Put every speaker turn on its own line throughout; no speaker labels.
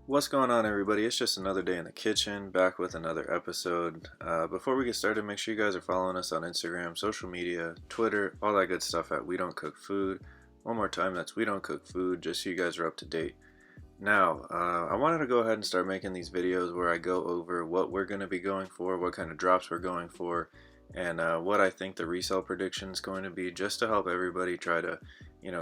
What's going on, everybody? It's just another day in the kitchen, back with another episode. Before we get started, make sure you guys are following us on Instagram, social media, Twitter, all that good stuff at We Don't Cook Food. One more time, that's We Don't Cook Food, just so you guys are up to date. Now, I wanted to go ahead and start making these videos where I go over what we're going to be going for, what kind of drops we're going for, and what I think the resale prediction is going to be, just to help everybody try to,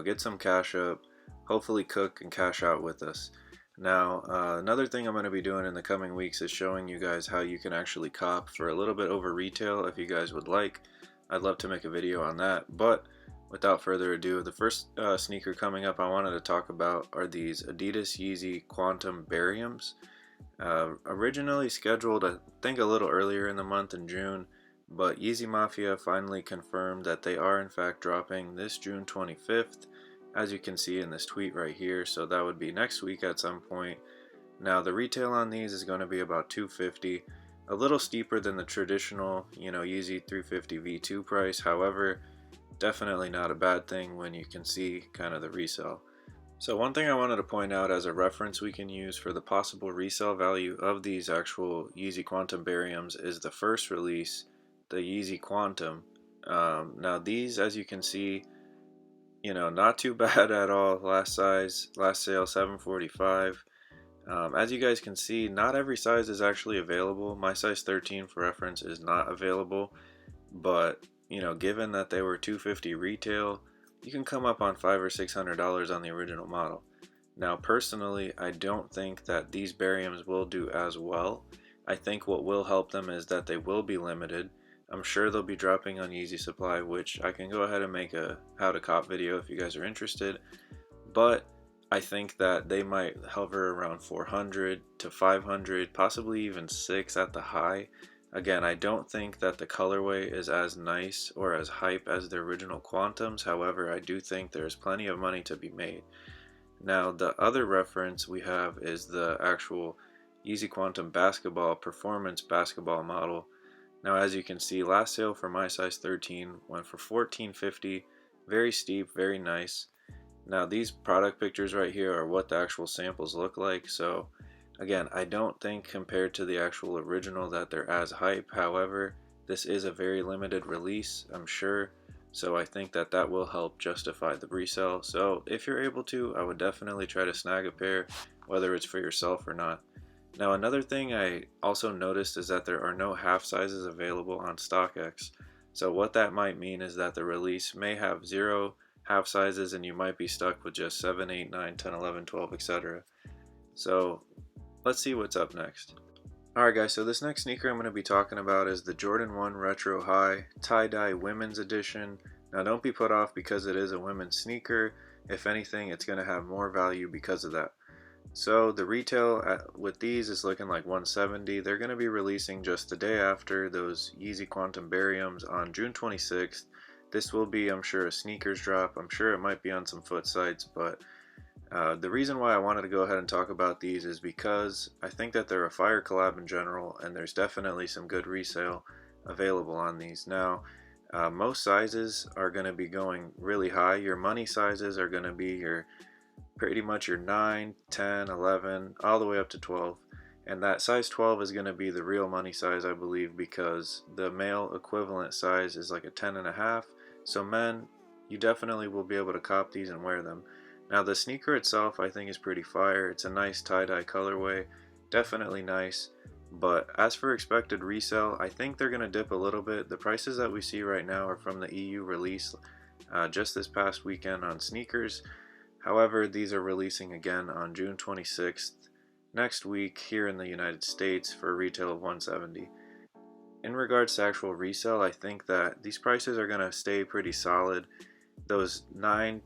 get some cash up, hopefully cook and cash out with us. Now, another thing I'm going to be doing in the coming weeks is showing you guys how you can actually cop for a little bit over retail if you guys would like. I'd love to make a video on that, but without further ado, the first sneaker coming up I wanted to talk about are these Adidas Yeezy Quantum Bariums. Originally scheduled, I think, a little earlier in the month in June, but Yeezy Mafia finally confirmed that they are in fact dropping this June 25th. As you can see in this tweet right here, so that would be next week at some point. Now the retail on these is going to be about $250, a little steeper than the traditional, Yeezy 350 V2 price. However, definitely not a bad thing when you can see kind of the resale. So one thing I wanted to point out as a reference we can use for the possible resale value of these actual Yeezy Quantum Bariums is the first release, the Yeezy Quantum. Now these, as you can see, not too bad at all. Last sale $745. As you guys can see, not every size is actually available. My size 13, for reference, is not available, but given that they were $250 retail, you can come up on $500 or $600 on the original model. Now personally, I don't think that these bariums will do as well. I think what will help them is that they will be limited. I'm sure they'll be dropping on Yeezy Supply, which I can go ahead and make a how to cop video if you guys are interested. But I think that they might hover around 400 to 500, possibly even 6 at the high. Again, I don't think that the colorway is as nice or as hype as the original Quantums. However, I do think there's plenty of money to be made. Now, the other reference we have is the actual Yeezy Quantum Basketball Performance Basketball model. Now, as you can see, last sale for my size 13 went for $1450. Very steep, very nice. Now, these product pictures right here are what the actual samples look like. So again, I don't think compared to the actual original that they're as hype. However, this is a very limited release, I'm sure. So I think that that will help justify the resale. So if you're able to, I would definitely try to snag a pair, whether it's for yourself or not. Now, another thing I also noticed is that there are no half sizes available on StockX. So what that might mean is that the release may have 0 half sizes and you might be stuck with just 7, 8, 9, 10, 11, 12, etc. So let's see what's up next. Alright guys, so this next sneaker I'm going to be talking about is the Jordan 1 Retro High Tie Dye Women's Edition. Now don't be put off because it is a women's sneaker. If anything, it's going to have more value because of that. So the retail with these is looking like $170. They're going to be releasing just the day after those Yeezy Quantum Bariums on June 26th. This will be, I'm sure, a sneakers drop. I'm sure it might be on some foot sites, but the reason why I wanted to go ahead and talk about these is because I think that they're a fire collab in general, and there's definitely some good resale available on these. Now, most sizes are going to be going really high. Your money sizes are going to be pretty much your 9, 10, 11, all the way up to 12. And that size 12 is going to be the real money size, I believe, because the male equivalent size is like a 10.5. So men, you definitely will be able to cop these and wear them. Now the sneaker itself I think is pretty fire. It's a nice tie-dye colorway, definitely nice. But as for expected resale, I think they're going to dip a little bit. The prices that we see right now are from the EU release just this past weekend on sneakers. However, these are releasing again on June 26th next week here in the United States for a retail of $170. In regards to actual resale, I think that these prices are going to stay pretty solid. Those 9,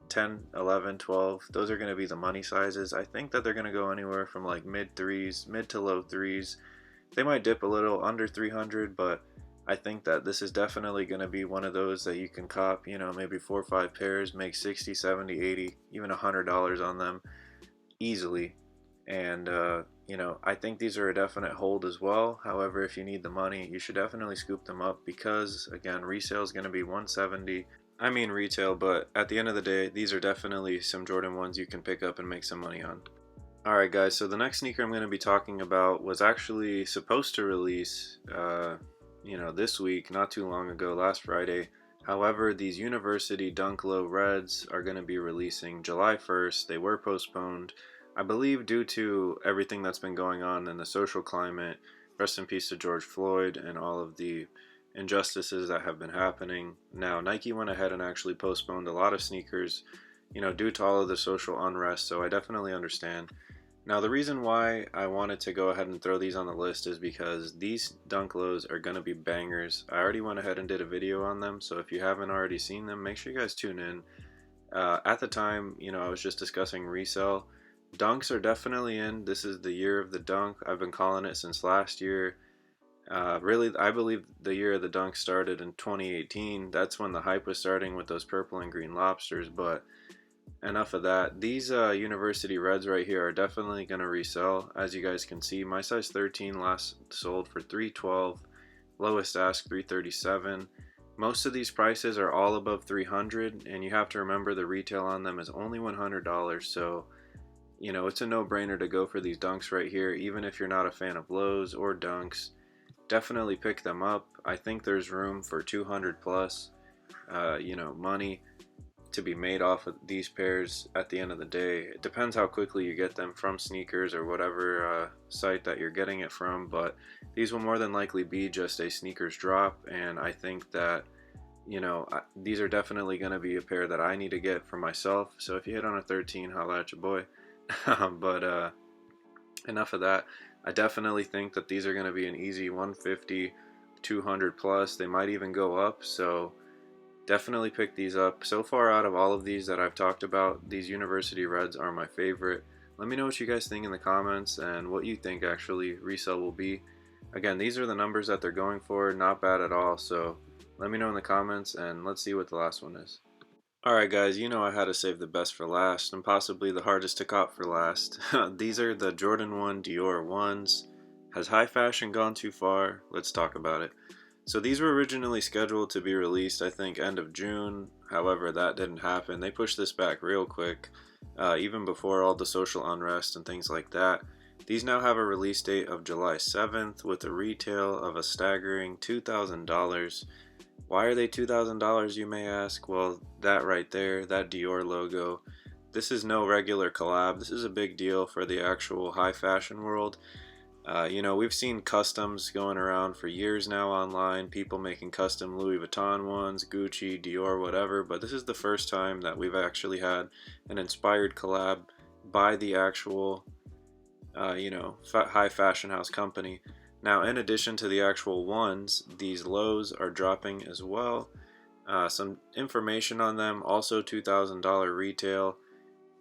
10, 11, 12, those are going to be the money sizes. I think that they're going to go anywhere from like mid to low threes. They might dip a little under 300, but I think that this is definitely going to be one of those that you can cop, maybe 4 or 5 pairs, make 60, 70, 80, even $100 on them easily. And, I think these are a definite hold as well. However, if you need the money, you should definitely scoop them up because, again, resale is going to be $170. I mean retail, but at the end of the day, these are definitely some Jordan 1s you can pick up and make some money on. Alright guys, so the next sneaker I'm going to be talking about was actually supposed to release, this week, not too long ago, last Friday. However, these University Dunk Low Reds are going to be releasing July 1st. They were postponed, I believe, due to everything that's been going on in the social climate. Rest in peace to George Floyd and all of the injustices that have been happening. Now, Nike went ahead and actually postponed a lot of sneakers, due to all of the social unrest, so I definitely understand. Now, the reason why I wanted to go ahead and throw these on the list is because these Dunk Lows are going to be bangers. I already went ahead and did a video on them, so if you haven't already seen them, make sure you guys tune in. At the time, I was just discussing Resell. Dunks are definitely in. This is the year of the dunk. I've been calling it since last year. Really, I believe the year of the dunk started in 2018. That's when the hype was starting with those purple and green lobsters, but enough of that. These University Reds right here are definitely going to resell. As you guys can see, my size 13 last sold for $312, lowest ask $337. Most of these prices are all above $300, and you have to remember the retail on them is only $100, so it's a no-brainer to go for these dunks right here. Even if you're not a fan of lows or dunks, definitely pick them up. I think there's room for 200 plus money to be made off of these pairs at the end of the day. It depends how quickly you get them from sneakers or whatever site that you're getting it from, but these will more than likely be just a sneakers drop, and I think that these are definitely going to be a pair that I need to get for myself. So if you hit on a 13, holla at your boy. But enough of that. I definitely think that these are going to be an easy 150, 200 plus. They might even go up, so definitely pick these up. So far, out of all of these that I've talked about, these University Reds are my favorite. Let me know what you guys think in the comments and what you think actually resell will be. Again, these are the numbers that they're going for, not bad at all, so let me know in the comments and let's see what the last one is. Alright guys, I had to save the best for last, and possibly the hardest to cop for last. These are the Jordan 1 Dior 1s. Has high fashion gone too far? Let's talk about it. So these were originally scheduled to be released, I think, end of June. However, that didn't happen. They pushed this back real quick, even before all the social unrest and things like that. These now have a release date of July 7th with a retail of a staggering $2,000. Why are they $2,000, you may ask? Well, that right there, that Dior logo, this is no regular collab. This is a big deal for the actual high fashion world. We've seen customs going around for years now online, people making custom Louis Vuitton ones, Gucci, Dior, whatever, but this is the first time that we've actually had an inspired collab by the actual, high fashion house company. Now, in addition to the actual ones, these lows are dropping as well. Some information on them, also $2,000 retail.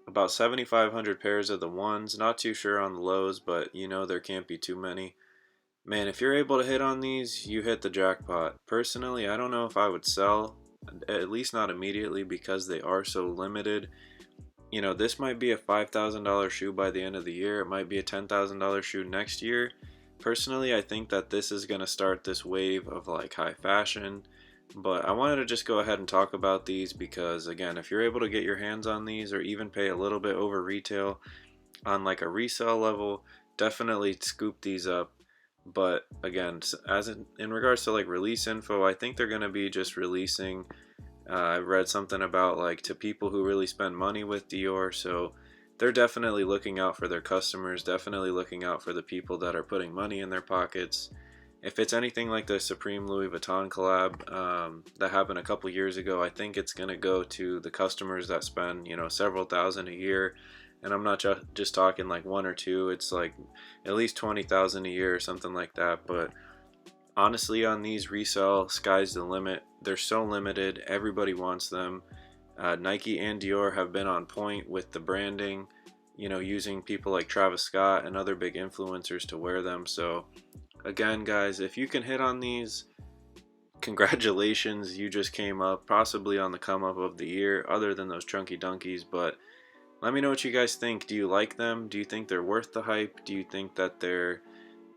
About 7,500 pairs of the ones. Not too sure on the lows, but there can't be too many. Man, if you're able to hit on these, you hit the jackpot. Personally, I don't know if I would sell, at least not immediately, because they are so limited. This might be a $5,000 shoe by the end of the year. It might be a $10,000 shoe next year. Personally, I think that this is going to start this wave of like high fashion. But I wanted to just go ahead and talk about these because, again, if you're able to get your hands on these or even pay a little bit over retail on like a resale level, definitely scoop these up. But again, as in regards to like release info, I think they're going to be just releasing, I read something about like to people who really spend money with Dior, so they're definitely looking out for their customers, definitely looking out for the people that are putting money in their pockets. If it's anything like the Supreme Louis Vuitton collab that happened a couple years ago, I think it's going to go to the customers that spend, several thousand a year. And I'm not just talking like one or two, it's like at least 20,000 a year or something like that. But honestly, on these resell, sky's the limit. They're so limited, everybody wants them. Nike and Dior have been on point with the branding, using people like Travis Scott and other big influencers to wear them. So again, guys, if you can hit on these, congratulations, you just came up possibly on the come up of the year, other than those chunky dunkies. But let me know what you guys think. Do you like them? Do you think they're worth the hype? Do you think that they're,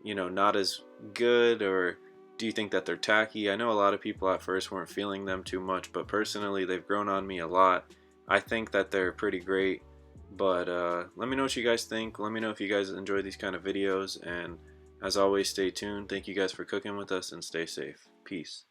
not as good, or do you think that they're tacky? I know a lot of people at first weren't feeling them too much, but personally they've grown on me a lot. I think that they're pretty great. But let me know what you guys think. Let me know if you guys enjoy these kind of videos, and as always, stay tuned. Thank you guys for cooking with us, and stay safe. Peace.